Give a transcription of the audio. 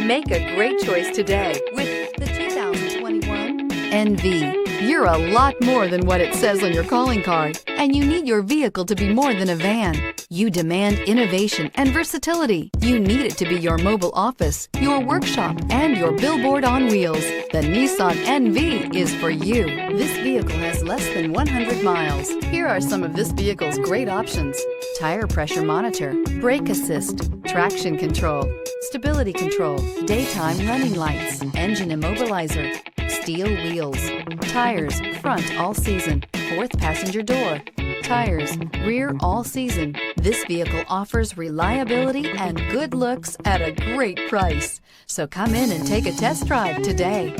Make a great choice today with the 2021 NV. You're a lot more than what it says on your calling card, and you need your vehicle to be more than a van. You demand innovation and versatility. You need it to be your mobile office, your workshop, and your billboard on wheels. The Nissan NV is for you. This vehicle has less than 100 miles. Here are some of this vehicle's great options: tire pressure monitor, brake assist, traction control, stability control, daytime running lights, engine immobilizer, steel wheels, tires front all season, fourth passenger door, tires rear all season. This vehicle offers reliability and good looks at a great price. So come in and take a test drive today.